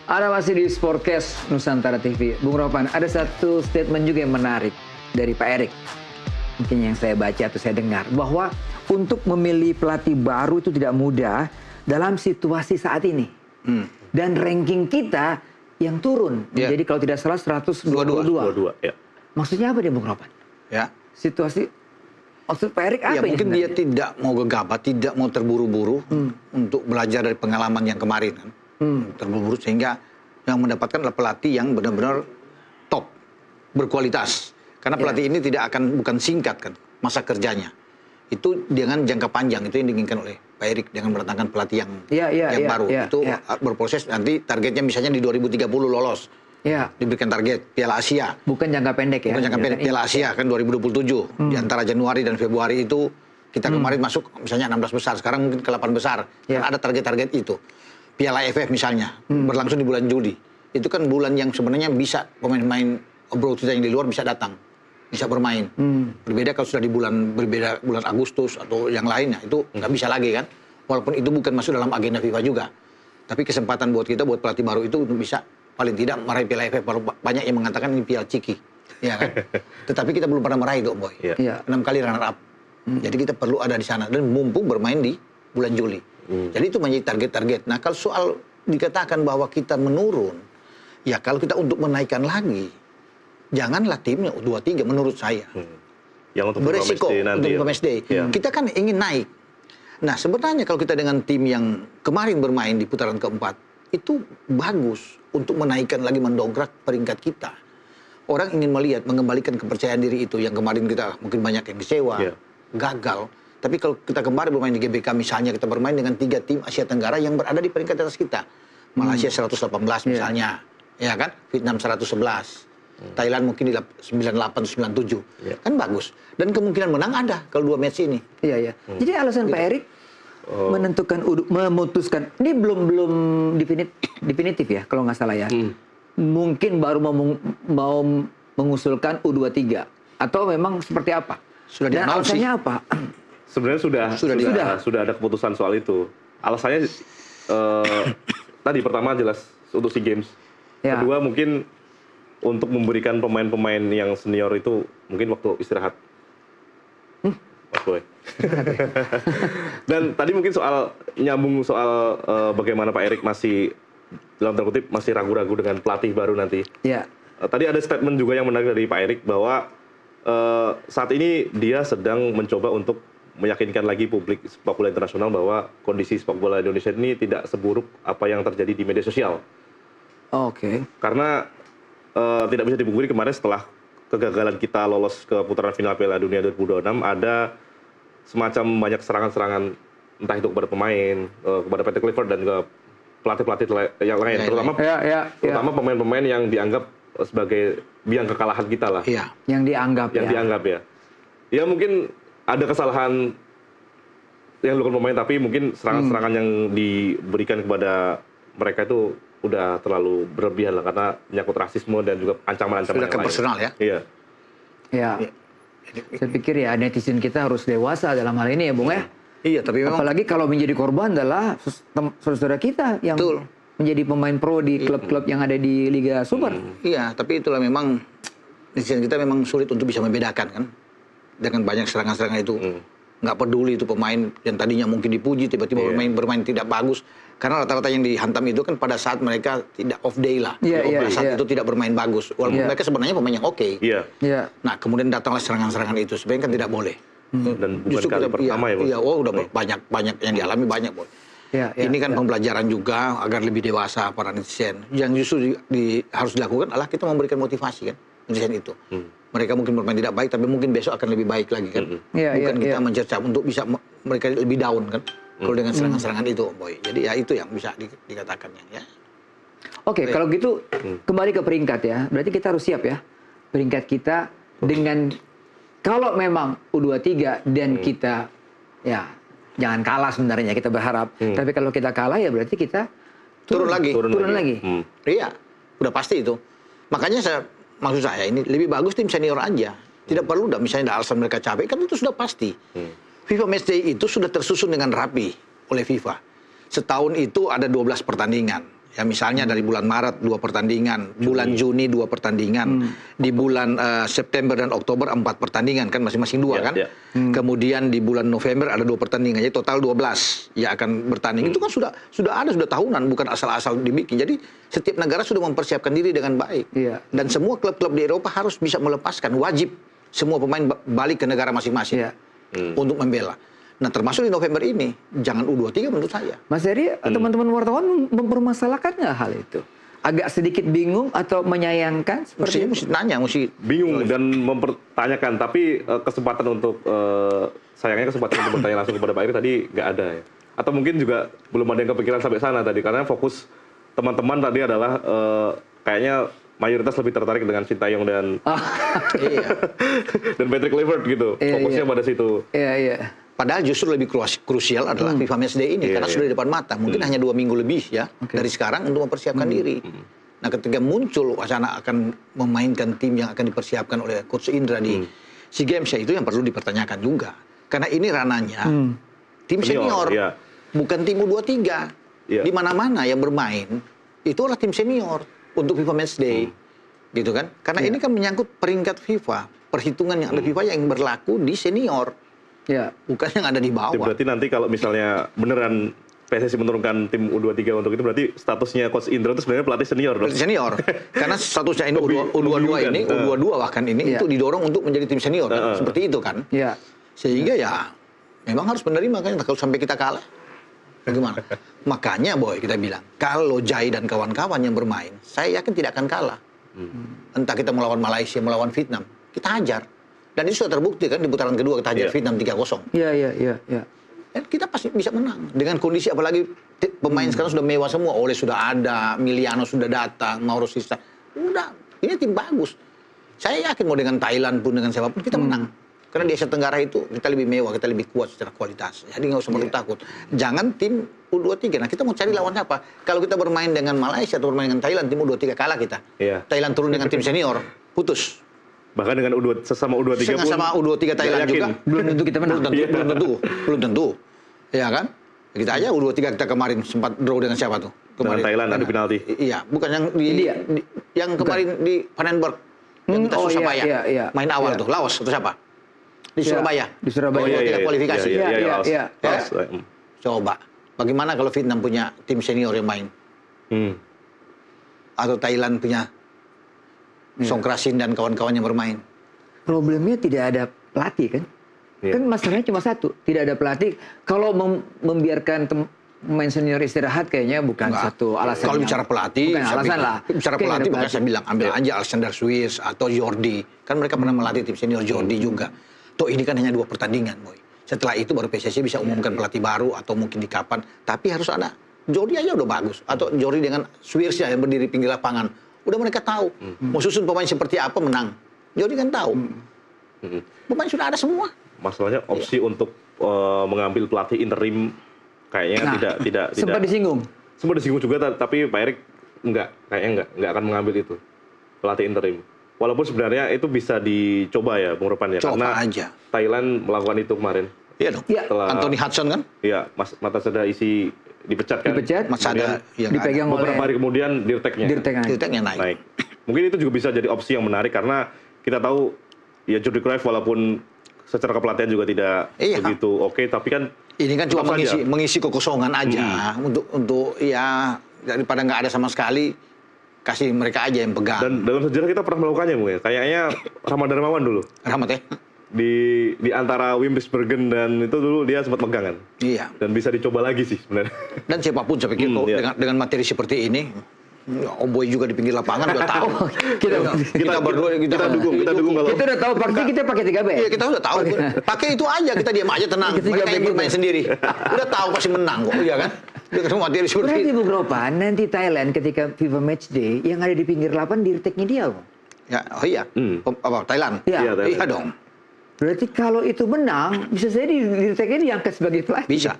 Ada masih di Sportcast Nusantara TV. Bung Ropan, ada satu statement juga yang menarik dari Pak Erik. Mungkin yang saya baca atau saya dengar. Bahwa untuk memilih pelatih baru itu tidak mudah dalam situasi saat ini. Dan ranking kita yang turun. Jadi kalau tidak salah 122. Ya. Maksudnya apa dia Bung Ropan? Ya. Situasi, maksud Pak Erik apa ya, ini mungkin sebenarnya? dia tidak mau gegabah, tidak mau terburu-buru untuk belajar dari pengalaman yang kemarin kan. Terburu-buru sehingga yang mendapatkan adalah pelatih yang benar-benar top, berkualitas. Karena pelatih ini bukan singkat kan masa kerjanya. Itu dengan jangka panjang, itu yang diinginkan oleh Pak Erik dengan mendatangkan pelatih yang baru. Itu berproses nanti targetnya misalnya di 2030 lolos. Diberikan target Piala Asia. Bukan jangka pendek ya? Bukan jangka pendek, Piala Asia kan 2027. Di antara Januari dan Februari itu kita kemarin masuk misalnya 16 besar, sekarang mungkin ke 8 besar. Kan ada target-target itu. Piala AFF misalnya, berlangsung di bulan Juli. Itu kan bulan yang sebenarnya bisa pemain-pemain abroad kita yang di luar bisa datang, bisa bermain. Berbeda kalau sudah di bulan Agustus atau yang lainnya, itu nggak bisa lagi kan. Walaupun itu bukan masuk dalam agenda FIFA juga. Tapi kesempatan buat kita, buat pelatih baru itu untuk bisa paling tidak meraih Piala AFF. Banyak yang mengatakan ini Piala Ciki. Ya kan? Tetapi kita belum pernah meraih itu, Boy. 6 kali runner up. Jadi kita perlu ada di sana. Dan mumpung bermain di bulan Juli. Jadi itu menjadi target-target. Nah kalau soal dikatakan bahwa kita menurun, ya kalau kita untuk menaikkan lagi, janganlah timnya U23 menurut saya. Yang untuk beresiko untuk Matchday. Ya. Kita kan ingin naik. Nah sebenarnya kalau kita dengan tim yang kemarin bermain di putaran keempat, itu bagus untuk menaikkan lagi, mendongkrak peringkat kita. Orang ingin melihat, mengembalikan kepercayaan diri itu yang kemarin kita mungkin banyak yang kecewa, gagal. Tapi kalau kita kemarin bermain di GBK misalnya, kita bermain dengan 3 tim Asia Tenggara yang berada di peringkat atas kita. Malaysia 118 misalnya, ya kan? Vietnam 111. Thailand mungkin di 98, 97. Kan bagus. Dan kemungkinan menang ada kalau 2 match ini. Jadi alasan Pak Erik memutuskan, ini belum definitif ya kalau nggak salah ya. Mungkin baru mau mengusulkan U23 atau memang seperti apa? Sudah Dan di-announce alasannya apa? Sebenarnya sudah ada keputusan soal itu. Alasannya tadi pertama jelas untuk SEA Games. Kedua mungkin untuk memberikan pemain-pemain yang senior itu mungkin waktu istirahat. Dan tadi mungkin nyambung soal bagaimana Pak Erik masih dalam tanda kutip masih ragu-ragu dengan pelatih baru nanti. Tadi ada statement juga yang menarik dari Pak Erik bahwa saat ini dia sedang mencoba untuk meyakinkan lagi publik sepak bola internasional bahwa kondisi sepak bola Indonesia ini tidak seburuk apa yang terjadi di media sosial. Karena tidak bisa dipungkiri kemarin setelah kegagalan kita lolos ke putaran final Piala Dunia 2026 ada semacam banyak serangan-serangan entah itu kepada pemain, kepada PT Clifford dan ke pelatih-pelatih yang lain, terutama pemain-pemain yang dianggap sebagai biang kekalahan kita lah. Yang dianggap ya. Ya mungkin ada kesalahan yang dilakukan pemain, tapi mungkin serangan-serangan yang diberikan kepada mereka itu udah terlalu berlebihan lah karena menyangkut rasisme dan juga ancaman-ancaman yang lain. Personal ya? Saya pikir ya netizen kita harus dewasa dalam hal ini ya Bung ya. Tapi memang apalagi kalau menjadi korban adalah saudara kita yang menjadi pemain pro di klub-klub yang ada di Liga Super. Tapi itulah memang netizen kita memang sulit untuk bisa membedakan kan. Dengan banyak serangan-serangan itu. Nggak peduli itu pemain yang tadinya mungkin dipuji, tiba-tiba bermain tidak bagus. Karena rata-rata yang dihantam itu kan pada saat mereka tidak off day lah. Pada saat itu tidak bermain bagus. Walaupun mereka sebenarnya pemain yang oke. Nah kemudian datanglah serangan-serangan itu. Sebenarnya kan tidak boleh. Dan bukan kali pertama ya Bos? Udah banyak yang dialami banyak Bos. Ini kan pembelajaran juga agar lebih dewasa para netizen. Yang justru harus dilakukan adalah kita memberikan motivasi kan netizen itu. Mereka mungkin bermain tidak baik, tapi mungkin besok akan lebih baik lagi kan. Bukan kita mencerca untuk bisa mereka lebih down kan. Kalau dengan serangan-serangan itu, Boy. Jadi ya itu yang bisa dikatakan ya. Kalau gitu kembali ke peringkat ya. Berarti kita harus siap ya. Peringkat kita dengan kalau memang U23 dan kita ya jangan kalah sebenarnya kita berharap. Tapi kalau kita kalah ya berarti kita turun lagi. Iya, udah pasti itu. Makanya maksud saya ini lebih bagus tim senior aja. Tidak perlu misalnya ada alasan mereka capek, kan itu sudah pasti. FIFA Matchday itu sudah tersusun dengan rapi oleh FIFA. Setahun itu ada 12 pertandingan. Ya misalnya dari bulan Maret 2 pertandingan, bulan Juni 2 pertandingan, di bulan September dan Oktober 4 pertandingan kan masing-masing 2 kan. Kemudian di bulan November ada 2 pertandingan, jadi total 12 ya akan bertanding. Itu kan sudah ada tahunan, bukan asal-asal dibikin. Jadi setiap negara sudah mempersiapkan diri dengan baik. Dan semua klub-klub di Eropa harus bisa melepaskan, wajib semua pemain balik ke negara masing-masing untuk membela. Nah, termasuk di November ini, jangan U23 menurut saya. Mas Heri, teman-teman wartawan mempermasalahkan nggak hal itu? Agak sedikit bingung atau menyayangkan seperti itu? Mesti nanya, mesti bingung dan mempertanyakan. Tapi kesempatan untuk sayangnya kesempatan untuk bertanya langsung kepada Pak Erik tadi nggak ada ya. Atau mungkin juga belum ada yang kepikiran sampai sana tadi, karena fokus teman-teman tadi adalah kayaknya mayoritas lebih tertarik dengan Sintayong dan dan Patrick Kluivert gitu. Fokusnya pada situ. Iya. Padahal justru lebih krusial adalah FIFA Matchday ini karena sudah di depan mata. Mungkin hanya 2 minggu lebih ya dari sekarang untuk mempersiapkan diri. Nah, ketika muncul wacana akan memainkan tim yang akan dipersiapkan oleh Coach Indra di SEA Games ya, itu yang perlu dipertanyakan juga. Karena ini rananya tim senior, bukan tim U23. Di mana-mana yang bermain itu adalah tim senior untuk FIFA Matchday. Gitu kan? Karena ini kan menyangkut peringkat FIFA, perhitungan yang ada FIFA yang berlaku di senior. Bukan yang ada di bawah. Berarti nanti kalau misalnya beneran PSSI menurunkan tim U23 untuk itu, berarti statusnya Coach Indra itu sebenarnya pelatih senior dong? Pelatih senior. Karena statusnya ini U22 ini, U22 bahkan ini itu didorong untuk menjadi tim senior. Kan? Seperti itu kan. Sehingga ya memang harus menerima kan, kalau sampai kita kalah. Bagaimana? Makanya Boy kita bilang, kalau Jai dan kawan-kawan yang bermain, saya yakin tidak akan kalah. Entah kita melawan Malaysia, melawan Vietnam, kita hajar. Dan itu sudah terbukti kan di putaran kedua kita hajar Vietnam 3-0. Iya. Dan kita pasti bisa menang. Dengan kondisi apalagi pemain sekarang sudah mewah semua. Oleh sudah ada, Miliano sudah datang, Mauro Sisa. Udah, ini tim bagus. Saya yakin mau dengan Thailand pun, dengan siapapun kita menang. Karena di Asia Tenggara itu kita lebih mewah, kita lebih kuat secara kualitas. Jadi nggak usah perlu takut. Jangan tim U23. Nah kita mau cari lawan apa? Kalau kita bermain dengan Malaysia atau bermain dengan Thailand, tim U23 kalah kita. Thailand turun dengan tim senior, putus. Bahkan dengan sesama U23 pun sama U23 Thailand juga belum tentu kita menang. Belum tentu. Ya kan? Kita aja U23 kita kemarin sempat draw dengan siapa tuh? Kemarin dengan Thailand adu penalti. Iya, bukan yang yang kemarin di Vandenberg. Yang kita susah payah. Main awal tuh, Laos atau siapa? Di Surabaya. Di Surabaya. Tidak kualifikasi. Iya. Coba. Bagaimana kalau Vietnam punya tim senior yang main? Atau Thailand punya Song Krasin dan kawan-kawan yang bermain. Problemnya tidak ada pelatih kan? Kan masalahnya cuma satu, tidak ada pelatih. Kalau membiarkan pemain senior istirahat kayaknya bukan satu alasan. Kalau bicara pelatih, bukan alasan lah. Bicara pelatih, makanya saya bilang ambil aja Alexander Swiss atau Jordi. Kan mereka pernah melatih tim senior Jordi juga. Toh ini kan hanya 2 pertandingan, Boy. Setelah itu baru PSSI bisa umumkan pelatih baru atau mungkin di kapan. Tapi harus ada. Jordi aja udah bagus. Atau Jordi dengan Swiss yang berdiri pinggir lapangan. Udah mereka tahu. Mau susun pemain seperti apa menang. Jordi kan tahu. Pemain sudah ada semua. Masalahnya opsi untuk mengambil pelatih interim kayaknya tidak sempat disinggung. Sempat disinggung juga, tapi Pak Erik kayaknya enggak akan mengambil itu pelatih interim. Walaupun sebenarnya itu bisa dicoba ya, Bung Ropan ya. Coba karena aja. Thailand melakukan itu kemarin. Iya dong. Setelah, Anthony Hudson kan? Iya, Matasada Isi dipecat kan. Masada yang dipegang oleh beberapa hari kemudian Dirteknya naik. Mungkin itu juga bisa jadi opsi yang menarik karena kita tahu ya Jordi Cruyff walaupun secara kepelatihan juga tidak begitu oke, tapi kan ini kan cuma mengisi kekosongan aja untuk ya daripada nggak ada sama sekali, kasih mereka aja yang pegang. Dan dalam sejarah kita pernah melakukannya mungkin. Kayaknya Rahmat Darmawan dulu. Rahmat ya? Di antara Wimbledon dan itu dulu dia sempat pegang kan. Iya. Dan bisa dicoba lagi sih sebenarnya. Dan siapapun saya pikir dengan materi seperti ini, Om Boy juga di pinggir lapangan udah tahu. kita berdua kita dukung kalau kita udah tahu pasti kita pakai 3 back. Iya, kita udah tahu. Pakai itu aja, kita diam aja tenang. Mereka yang bermain sendiri. Udah tahu pasti menang kok, iya kan? Dengan materi seperti berarti itu. Bung Ropan, nanti Thailand ketika FIFA Matchday yang ada di pinggir lapangan Dirteknya dia, Bung. Ya, iya. Apa Thailand? Iya dong. Berarti kalau itu menang, bisa jadi Dirteknya diangkat sebagai pelatih.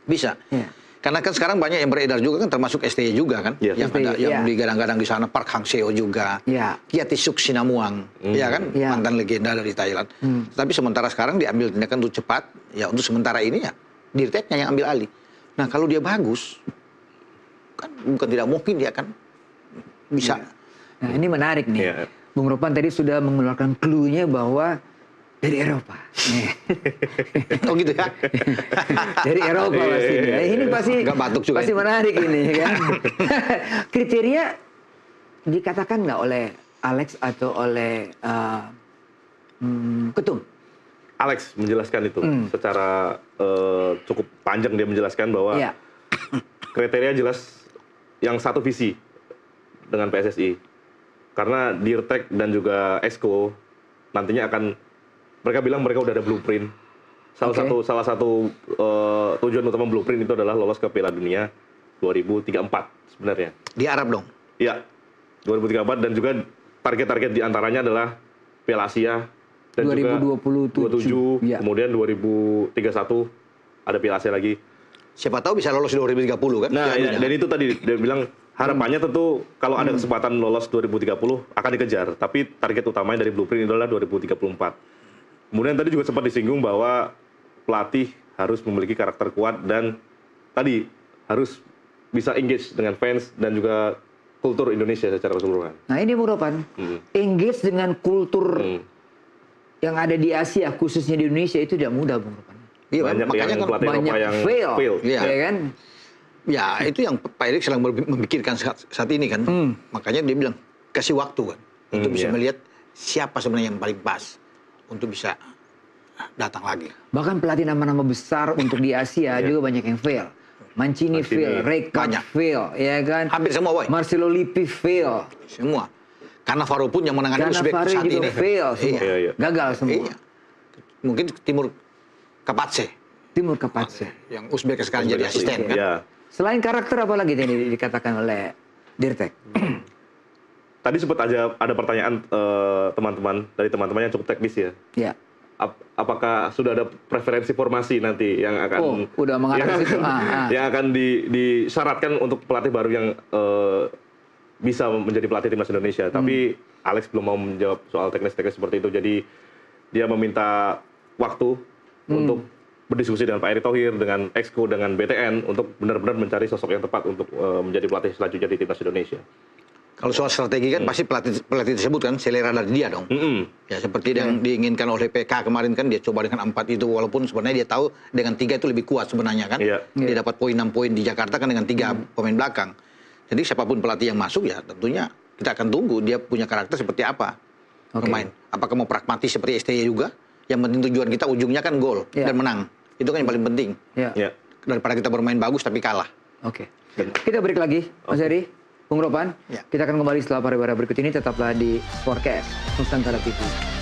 Bisa. Karena kan sekarang banyak yang beredar juga kan, termasuk STY juga kan, yang ada yang digadang-gadang di sana, Park Hang Seo juga, Kiatisuk Sinamuang, ya kan, mantan legenda dari Thailand. Tapi sementara sekarang diambil tindakan untuk cepat, ya untuk sementara ini ya Dirteknya yang ambil alih. Nah kalau dia bagus, kan bukan tidak mungkin dia akan bisa. Nah ini menarik nih. Bung Ropan tadi sudah mengeluarkan clue-nya bahwa dari Eropa. Oh gitu ya? Dari Eropa pasti. Ini pasti nggak batuk juga. Pasti menarik ini kan. Kriteria dikatakan nggak oleh Alex atau oleh Ketum? Alex menjelaskan itu secara cukup panjang, dia menjelaskan bahwa kriteria jelas yang satu visi dengan PSSI. Karena Dirtek dan juga Exco nantinya akan, mereka bilang mereka udah ada blueprint. Salah satu tujuan utama blueprint itu adalah lolos ke Piala Dunia 2034 sebenarnya. Di Arab dong? Iya, 2034, dan juga target-target diantaranya adalah Piala Asia dan 2027, juga 27, kemudian 2031 ada Piala Asia lagi. Siapa tahu bisa lolos 2030 kan? Nah, ya, dan itu tadi dia bilang harapannya tentu kalau ada kesempatan lolos 2030 akan dikejar, tapi target utamanya dari blueprint adalah 2034. Kemudian tadi juga sempat disinggung bahwa pelatih harus memiliki karakter kuat dan tadi harus bisa engage dengan fans dan juga kultur Indonesia secara keseluruhan. Nah ini Bung Ropan, engage dengan kultur yang ada di Asia, khususnya di Indonesia itu tidak mudah Bung Ropan. Iya, banyak makanya kan banyak yang fail. Ya. Ya kan? Ya itu yang Pak Erik sedang memikirkan saat ini kan. Makanya dia bilang kasih waktu kan untuk bisa melihat siapa sebenarnya yang paling pas untuk bisa datang lagi. Bahkan pelatih nama-nama besar untuk di Asia juga banyak yang fail. Mancini fail, Rijkaard fail, ya kan? Hampir semua, boy. Marcelo Lippi fail. Semua. Karena Faro pun yang menangani Uzbek saat juga ini fail semua. Iya. Gagal semua. Iya. Mungkin Timur Kapatse. Yang Uzbek sekarang jadi asisten kan. Ya. Selain karakter apa lagi yang dikatakan oleh Dirtek? Tadi sempat ada pertanyaan teman-teman yang cukup teknis ya. Ya. Apakah sudah ada preferensi formasi nanti yang akan udah mengarah ke situ. Yang akan disyaratkan untuk pelatih baru yang bisa menjadi pelatih timnas Indonesia. Tapi Alex belum mau menjawab soal teknis-teknis seperti itu. Jadi dia meminta waktu untuk berdiskusi dengan Pak Erick Thohir, dengan Exco, dengan BTN untuk benar-benar mencari sosok yang tepat untuk menjadi pelatih selanjutnya di timnas Indonesia. Kalau soal strategi kan pasti pelatih tersebut kan selera dari dia dong. Ya seperti yang diinginkan oleh PK kemarin kan dia coba dengan 4 itu, walaupun sebenarnya dia tahu dengan 3 itu lebih kuat sebenarnya kan. Dia dapat poin 6 poin di Jakarta kan dengan 3 pemain belakang. Jadi siapapun pelatih yang masuk ya tentunya kita akan tunggu dia punya karakter seperti apa bermain. Apakah mau pragmatis seperti STY juga? Yang penting tujuan kita ujungnya kan gol dan menang. Itu kan yang paling penting. Daripada kita bermain bagus tapi kalah. Kita break lagi, Mas Heri. Bung Ropan, kita akan kembali setelah pariwara berikut ini. Tetaplah di Sportcast Nusantara TV.